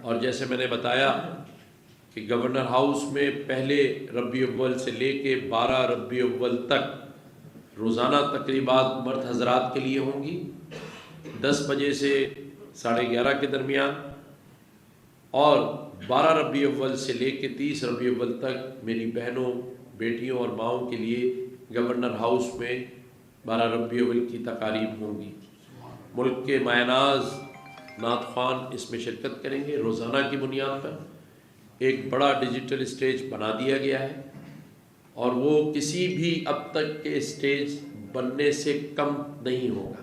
اور جیسے میں نے بتایا کہ گورنر ہاؤس میں پہلے ربیع الاول سے لے کے 12 ربیع الاول تک روزانہ تقریبات مرد حضرات کے لیے ہوں گی 10 بجے سے 11:30 کے درمیان، اور 12 ربیع الاول سے لے کے 30 ربیع الاول تک میری بہنوں، بیٹیوں اور ماؤں کے لیے گورنر ہاؤس میں 12 ربیع الاول کی تقاریب ہوں گی۔ ملک کے مایہ ناز نعت خوان اس میں شرکت کریں گے۔ روزانہ کی بنیاد پر ایک بڑا ڈیجیٹل اسٹیج بنا دیا گیا ہے، اور وہ کسی بھی اب تک کے اسٹیج بننے سے کم نہیں ہوگا،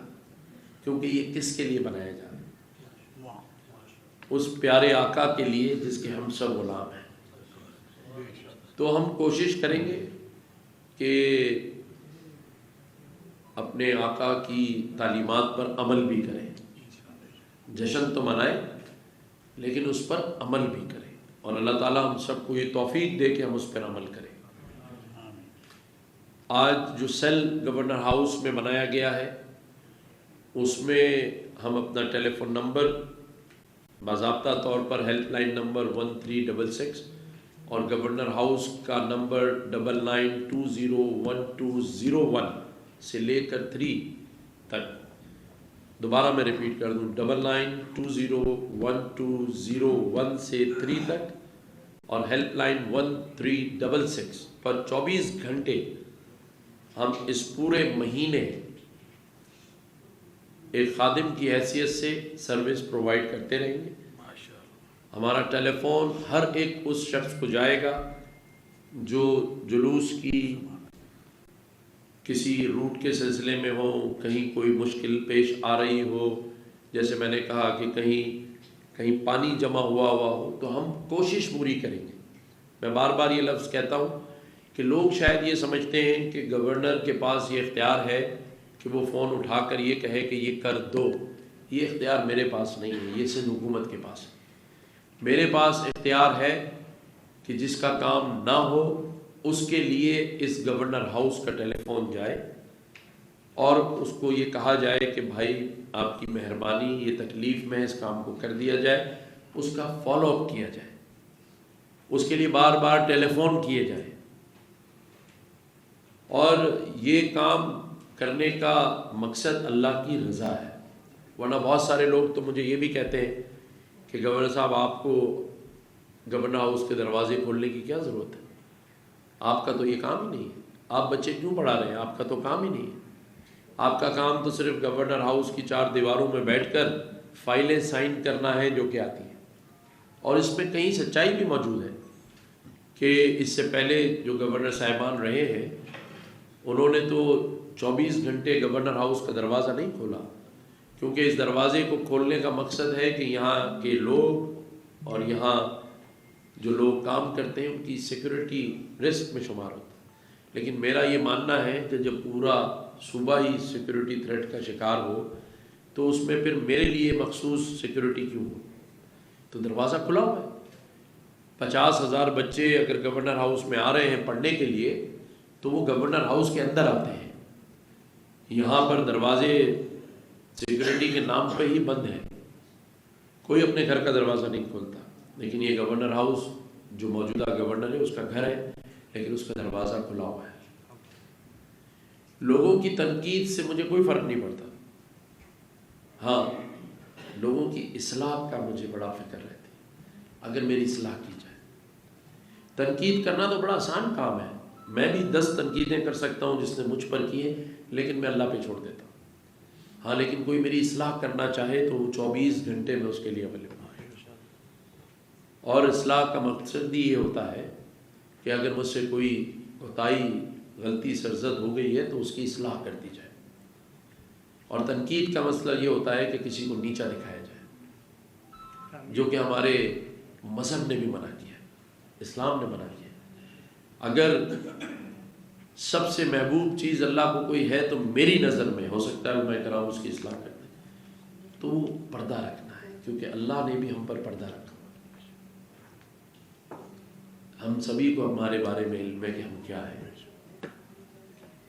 کیونکہ یہ کس کے لیے بنایا جا رہا ہے؟ اس پیارے آقا کے لیے جس کے ہم سب غلام ہیں۔ تو ہم کوشش کریں گے کہ اپنے آقا کی تعلیمات پر عمل بھی کریں، جشن تو منائیں لیکن اس پر عمل بھی کریں، اور اللہ تعالیٰ ہم سب کو یہ توفیق دے کہ ہم اس پر عمل کریں۔ آج جو سیل گورنر ہاؤس میں بنایا گیا ہے اس میں ہم اپنا ٹیلی فون نمبر باضابطہ طور پر ہیلپ لائن نمبر 1366 اور گورنر ہاؤس کا نمبر 99201201 سے لے کر 3 تک، دوبارہ میں ریپیٹ کر دوں 99201201 سے 3 تک، اور ہیلپ لائن 1366 پر 24 گھنٹے ہم اس پورے مہینے ایک خادم کی حیثیت سے سروس پرووائڈ کرتے رہیں گے۔ ہمارا ٹیلی فون ہر ایک اس شخص کو جائے گا جو جلوس کی کسی روٹ کے سلسلے میں ہو، کہیں کوئی مشکل پیش آ رہی ہو، جیسے میں نے کہا کہ کہیں پانی جمع ہوا ہو، تو ہم کوشش پوری کریں گے۔ میں بار بار یہ لفظ کہتا ہوں کہ لوگ شاید یہ سمجھتے ہیں کہ گورنر کے پاس یہ اختیار ہے کہ وہ فون اٹھا کر یہ کہے کہ یہ کر دو۔ یہ اختیار میرے پاس نہیں ہے، یہ سندھ حکومت کے پاس ہے۔ میرے پاس اختیار ہے کہ جس کا کام نہ ہو اس کے لیے اس گورنر ہاؤس کا ٹیلی فون جائے اور اس کو یہ کہا جائے کہ بھائی آپ کی مہربانی، یہ تکلیف میں اس کام کو کر دیا جائے، اس کا فالو اپ کیا جائے، اس کے لیے بار بار ٹیلی فون کیے جائے۔ اور یہ کام کرنے کا مقصد اللہ کی رضا ہے، ورنہ بہت سارے لوگ تو مجھے یہ بھی کہتے ہیں کہ گورنر صاحب آپ کو گورنر ہاؤس کے دروازے کھولنے کی کیا ضرورت ہے، آپ کا تو یہ کام ہی نہیں ہے، آپ بچے کیوں پڑھا رہے ہیں، آپ کا تو کام ہی نہیں ہے، آپ کا کام تو صرف گورنر ہاؤس کی 4 دیواروں میں بیٹھ کر فائلیں سائن کرنا ہے جو کہ آتی ہیں۔ اور اس میں کہیں سچائی بھی موجود ہے کہ اس سے پہلے جو گورنر صاحبان رہے ہیں انہوں نے تو 24 گھنٹے گورنر ہاؤس کا دروازہ نہیں کھولا، کیونکہ اس دروازے کو کھولنے کا مقصد ہے کہ یہاں کے لوگ اور یہاں جو لوگ کام کرتے ہیں ان کی سیکورٹی رسک میں شمار ہوتا ہے۔ لیکن میرا یہ ماننا ہے کہ جب پورا صوبہ ہی سیکورٹی تھریٹ کا شکار ہو تو اس میں پھر میرے لیے مخصوص سیکورٹی کیوں ہو؟ تو دروازہ کھلا ہوا ہے۔ 50,000 بچے اگر گورنر ہاؤس میں آ رہے ہیں پڑھنے کے لیے تو وہ گورنر ہاؤس کے اندر آتے ہیں، یہاں پر دروازے سیکورٹی کے نام پہ ہی بند ہیں، کوئی اپنے گھر کا دروازہ نہیں کھولتا۔ لیکن یہ گورنر ہاؤس جو موجودہ گورنر ہے اس کا گھر ہے، لیکن اس کا دروازہ کھلا ہوا ہے۔ لوگوں کی تنقید سے مجھے کوئی فرق نہیں پڑتا، ہاں لوگوں کی اصلاح کا مجھے بڑا فکر رہتی ہے، اگر میری اصلاح کی جائے۔ تنقید کرنا تو بڑا آسان کام ہے، میں بھی 10 تنقیدیں کر سکتا ہوں جس نے مجھ پر کی ہیں، لیکن میں اللہ پہ چھوڑ دیتا ہوں۔ ہاں لیکن کوئی میری اصلاح کرنا چاہے تو وہ 24 گھنٹے میں اس کے لیے اویلیبل ہوں۔ اور اصلاح کا مقصد بھی یہ ہوتا ہے کہ اگر مجھ سے کوئی کوتاہی، غلطی سرزد ہو گئی ہے تو اس کی اصلاح کر دی جائے۔ اور تنقید کا مسئلہ یہ ہوتا ہے کہ کسی کو نیچا دکھایا جائے، جو کہ ہمارے مذہب نے بھی منع کیا ہے، اسلام نے منع کیا ہے۔ اگر سب سے محبوب چیز اللہ کو کوئی ہے تو میری نظر میں ہو سکتا ہے میں کراؤں اس کی اصلاح کر دیں، تو پردہ رکھنا ہے، کیونکہ اللہ نے بھی ہم پر پردہ رکھا۔ ہم سبھی کو ہمارے بارے میں علم ہے کہ ہم کیا ہیں،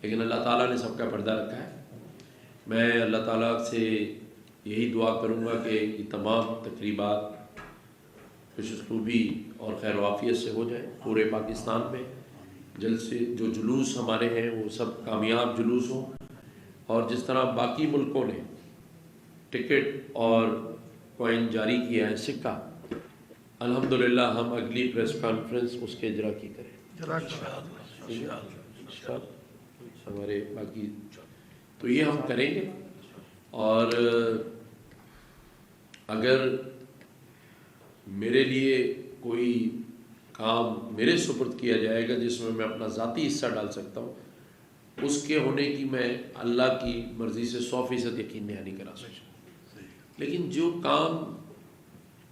لیکن اللہ تعالیٰ نے سب کا پردہ رکھا ہے۔ میں اللہ تعالیٰ سے یہی دعا کروں گا کہ یہ تمام تقریبات خوش اسلوبی اور خیر وافیت سے ہو جائے پورے پاکستان میں. جلد سے جو جلوس ہمارے ہیں وہ سب کامیاب جلوس ہوں، اور جس طرح باقی ملکوں نے ٹکٹ اور کوئن جاری کیا ہے سکہ، الحمدللہ ہم اگلی پریس کانفرنس اس کے اجرا کی کریں ہمارے باقی، تو یہ ہم کریں گے. اور اگر میرے لیے کوئی کام میرے سپرد کیا جائے گا جس میں اپنا ذاتی حصہ ڈال سکتا ہوں، اس کے ہونے کی میں اللہ کی مرضی سے 100% یقین نہیں کرا سکتا. لیکن جو کام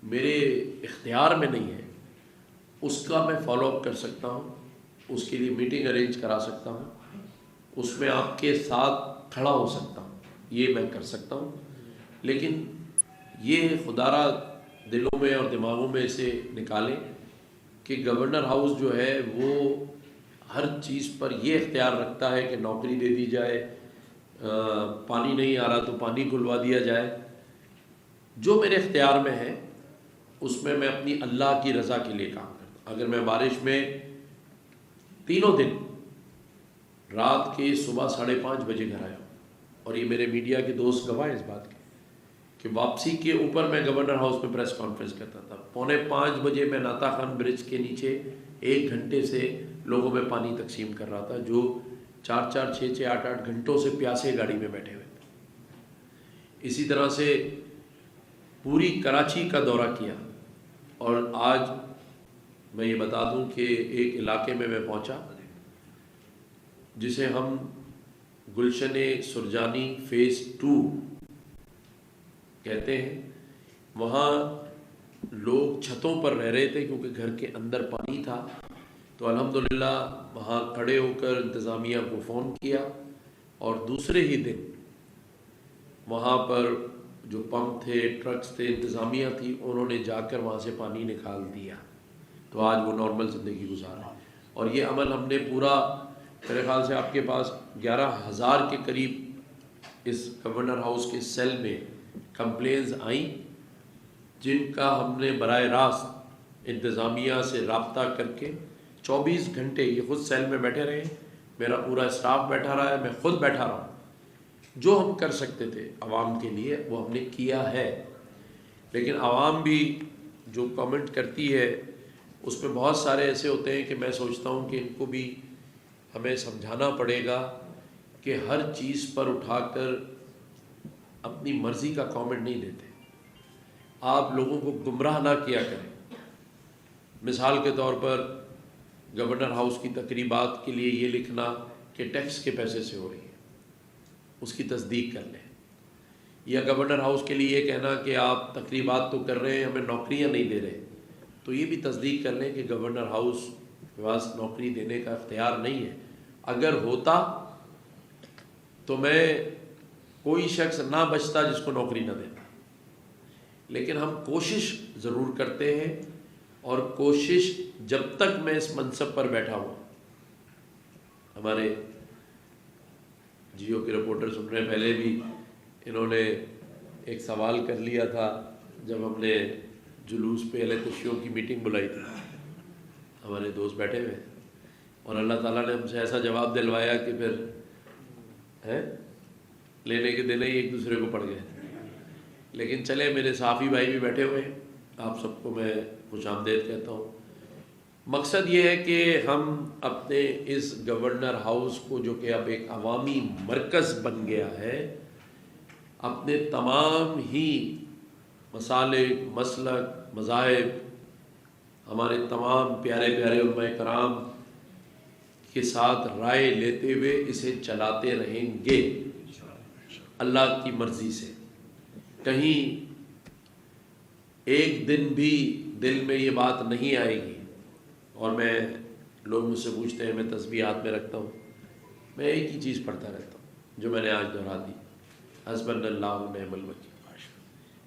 میرے اختیار میں نہیں ہے اس کا میں فالو اپ کر سکتا ہوں، اس کے لیے میٹنگ ارینج کرا سکتا ہوں، اس میں آپ کے ساتھ کھڑا ہو سکتا ہوں، یہ میں کر سکتا ہوں. لیکن یہ خدا را دلوں میں اور دماغوں میں سے نکالیں کہ گورنر ہاؤس جو ہے وہ ہر چیز پر یہ اختیار رکھتا ہے کہ نوکری دے دی جائے، پانی نہیں آ رہا تو پانی کھلوا دیا جائے. جو میرے اختیار میں ہے اس میں اپنی اللہ کی رضا کے لیے کام کرتا ہوں. اگر میں بارش میں تینوں دن رات کے صبح 5:30 بجے گھر آیا ہوں، اور یہ میرے میڈیا کے دوست گواہ ہیں اس بات کے کہ واپسی کے اوپر میں گورنر ہاؤس میں پریس کانفرنس کرتا تھا. 4:45 بجے میں ناتا خان برج کے نیچے 1 گھنٹے سے لوگوں میں پانی تقسیم کر رہا تھا جو 4 6 8 گھنٹوں سے پیاسے گاڑی میں بیٹھے ہوئے تھے. اسی طرح سے پوری کراچی کا دورہ کیا. اور آج میں یہ بتا دوں کہ ایک علاقے میں پہنچا جسے ہم گلشن سرجانی فیز 2 کہتے ہیں. وہاں لوگ چھتوں پر رہ رہے تھے کیونکہ گھر کے اندر پانی تھا. تو الحمدللہ وہاں کھڑے ہو کر انتظامیہ کو فون کیا، اور دوسرے ہی دن وہاں پر جو پمپ تھے، ٹرکس تھے، انتظامیہ تھی، انہوں نے جا کر وہاں سے پانی نکال دیا. تو آج وہ نارمل زندگی گزار رہے ہیں. اور یہ عمل ہم نے پورا، میرے خیال سے آپ کے پاس 11,000 کے قریب اس گورنر ہاؤس کے سیل میں کمپلینز آئیں، جن کا ہم نے براہ راست انتظامیہ سے رابطہ کر کے 24 گھنٹے یہ خود سیل میں بیٹھے رہے. میرا پورا اسٹاف بیٹھا رہا ہے، میں خود بیٹھا رہا ہوں. جو ہم کر سکتے تھے عوام کے لیے وہ ہم نے کیا ہے. لیکن عوام بھی جو کامنٹ کرتی ہے اس میں بہت سارے ایسے ہوتے ہیں کہ میں سوچتا ہوں کہ ان کو بھی ہمیں سمجھانا پڑے گا کہ ہر چیز پر اٹھا کر اپنی مرضی کا کامنٹ نہیں دیتے. آپ لوگوں کو گمراہ نہ کیا کریں. مثال کے طور پر گورنر ہاؤس کی تقریبات کے لیے یہ لکھنا کہ ٹیکس کے پیسے سے ہو رہی ہے، اس کی تصدیق کر لیں. یا گورنر ہاؤس کے لیے یہ کہنا کہ آپ تقریبات تو کر رہے ہیں، ہمیں نوکریاں نہیں دے رہے، تو یہ بھی تصدیق کر لیں کہ گورنر ہاؤس کے پاس نوکری دینے کا اختیار نہیں ہے. اگر ہوتا تو میں کوئی شخص نہ بچتا جس کو نوکری نہ دیتا. لیکن ہم کوشش ضرور کرتے ہیں، اور کوشش جب تک میں اس منصب پر بیٹھا ہوں. ہمارے جیو کے رپورٹر سن رہے ہیں، پہلے بھی انہوں نے ایک سوال کر لیا تھا جب ہم نے جلوس پہ اہل تشیعوں کی میٹنگ بلائی تھی. ہمارے دوست بیٹھے ہوئے اور اللہ تعالیٰ نے ہم سے ایسا جواب دلوایا کہ پھر لینے کے دینے ہی ایک دوسرے کو پڑ گئے. لیکن چلے، میرے صحافی بھائی بھی بیٹھے ہوئے ہیں، آپ سب کو میں خوش آمدید کہتا ہوں. مقصد یہ ہے کہ ہم اپنے اس گورنر ہاؤس کو، جو کہ اب ایک عوامی مرکز بن گیا ہے، اپنے تمام ہی مسالک، مسلک، مذاہب، ہمارے تمام پیارے پیارے علماء کرام کے ساتھ رائے لیتے ہوئے اسے چلاتے رہیں گے اللہ کی مرضی سے. کہیں ایک دن بھی دل میں یہ بات نہیں آئے گی. اور میں، لوگ مجھ سے پوچھتے ہیں، میں تسبیح ہاتھ میں رکھتا ہوں، میں ایک ہی چیز پڑھتا رہتا ہوں جو میں نے آج دہرا دی، حسبنا اللہ و نعم الوکیل.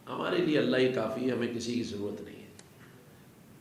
ہمارے لیے اللہ ہی کافی ہے، ہمیں کسی کی ضرورت نہیں.